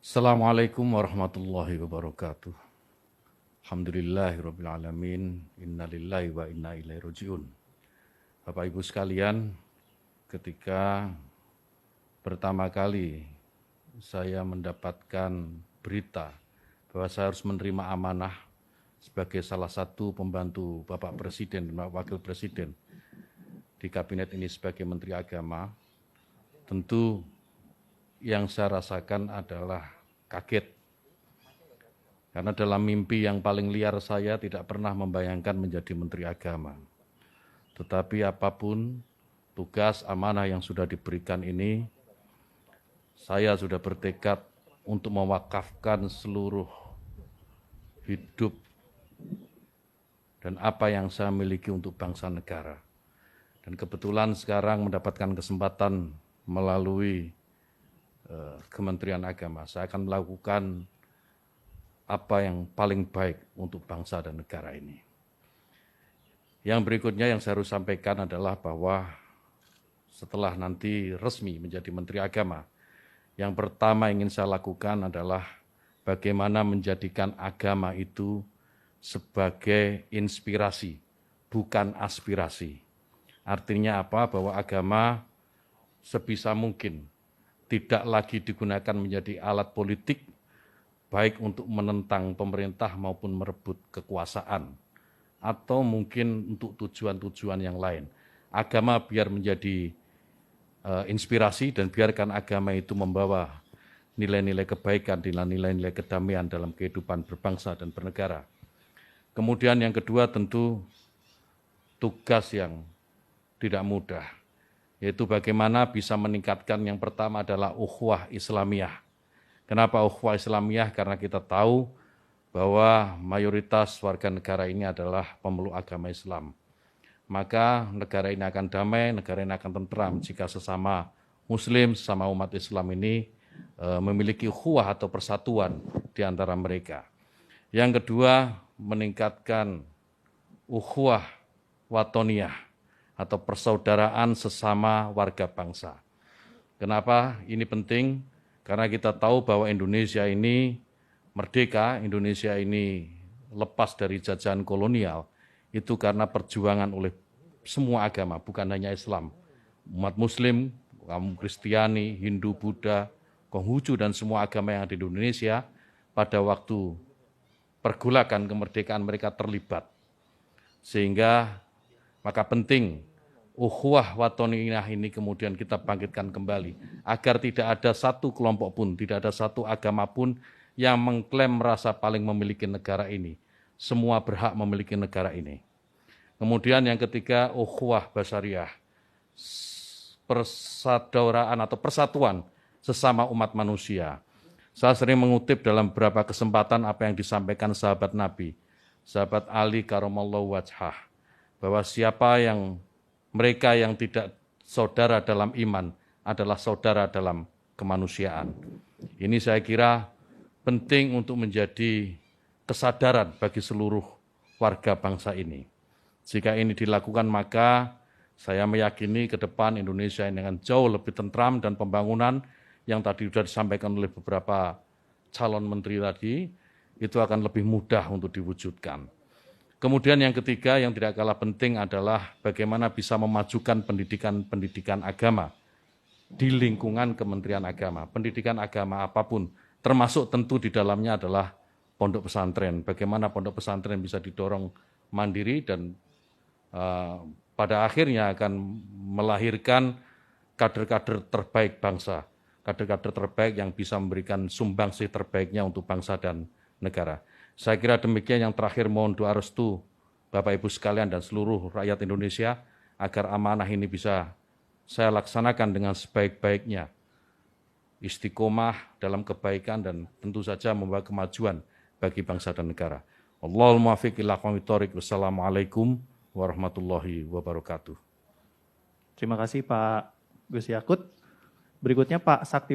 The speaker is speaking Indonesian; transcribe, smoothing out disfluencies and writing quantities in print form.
Assalamualaikum warahmatullahi wabarakatuh. Alhamdulillahirabbil alamin. Innalillahi wa inna ilaihi rajiun. Bapak Ibu sekalian, ketika pertama kali saya mendapatkan berita bahwa saya harus menerima amanah sebagai salah satu pembantu Bapak Presiden dan Bapak Wakil Presiden di kabinet ini sebagai Menteri Agama, tentu yang saya rasakan adalah kaget. Karena dalam mimpi yang paling liar saya tidak pernah membayangkan menjadi Menteri Agama. Tetapi apapun tugas amanah yang sudah diberikan ini, saya sudah bertekad untuk mewakafkan seluruh hidup dan apa yang saya miliki untuk bangsa negara. Dan kebetulan sekarang mendapatkan kesempatan melalui Kementerian Agama. Saya akan melakukan apa yang paling baik untuk bangsa dan negara ini. Yang berikutnya yang saya harus sampaikan adalah bahwa setelah nanti resmi menjadi Menteri Agama, yang pertama ingin saya lakukan adalah bagaimana menjadikan agama itu sebagai inspirasi, bukan aspirasi. Artinya apa? Bahwa agama sebisa mungkin tidak lagi digunakan menjadi alat politik, baik untuk menentang pemerintah maupun merebut kekuasaan, atau mungkin untuk tujuan-tujuan yang lain. Agama biar menjadi inspirasi dan biarkan agama itu membawa nilai-nilai kebaikan, nilai-nilai kedamaian dalam kehidupan berbangsa dan bernegara. Kemudian yang kedua tentu tugas yang tidak mudah, yaitu bagaimana bisa meningkatkan yang pertama adalah ukhuwah Islamiyah. Kenapa ukhuwah Islamiyah? Karena kita tahu bahwa mayoritas warga negara ini adalah pemeluk agama Islam. Maka negara ini akan damai, negara ini akan tentram jika sesama Muslim, sesama umat Islam ini memiliki ukhuwah atau persatuan di antara mereka. Yang kedua, meningkatkan ukhuwah watoniyah atau persaudaraan sesama warga bangsa. Kenapa ini penting? Karena kita tahu bahwa Indonesia ini merdeka, Indonesia ini lepas dari jajahan kolonial, itu karena perjuangan oleh semua agama, bukan hanya Islam. Umat Muslim, kaum Kristiani, Hindu, Buddha, Konghucu, dan semua agama yang ada di Indonesia, pada waktu pergolakan kemerdekaan mereka terlibat. Sehingga maka penting ukhuwah watoniyah ini kemudian kita bangkitkan kembali agar tidak ada satu kelompok pun, tidak ada satu agama pun yang mengklaim merasa paling memiliki negara ini. Semua berhak memiliki negara ini. Kemudian yang ketiga, ukhuwah basyariah, persaudaraan atau persatuan sesama umat manusia. Saya sering mengutip dalam beberapa kesempatan apa yang disampaikan sahabat Nabi, sahabat Ali karamallahu wajhah, bahwa mereka yang tidak saudara dalam iman adalah saudara dalam kemanusiaan. Ini saya kira penting untuk menjadi kesadaran bagi seluruh warga bangsa ini. Jika ini dilakukan, maka saya meyakini ke depan Indonesia ini akan jauh lebih tentram dan pembangunan yang tadi sudah disampaikan oleh beberapa calon menteri tadi, itu akan lebih mudah untuk diwujudkan. Kemudian yang ketiga yang tidak kalah penting adalah bagaimana bisa memajukan pendidikan agama di lingkungan Kementerian Agama. Pendidikan agama apapun, termasuk tentu di dalamnya adalah pondok pesantren. Bagaimana pondok pesantren bisa didorong mandiri dan pada akhirnya akan melahirkan kader-kader terbaik bangsa, kader-kader terbaik yang bisa memberikan sumbangsih terbaiknya untuk bangsa dan negara. Saya kira demikian. Yang terakhir mohon doa restu Bapak Ibu sekalian dan seluruh rakyat Indonesia agar amanah ini bisa saya laksanakan dengan sebaik-baiknya. Istiqomah dalam kebaikan dan tentu saja membawa kemajuan bagi bangsa dan negara. Allahul muwaffiq ila aqwamit thoriq. Wassalamualaikum warahmatullahi wabarakatuh. Terima kasih Pak Gus Yakut. Berikutnya Pak Sakti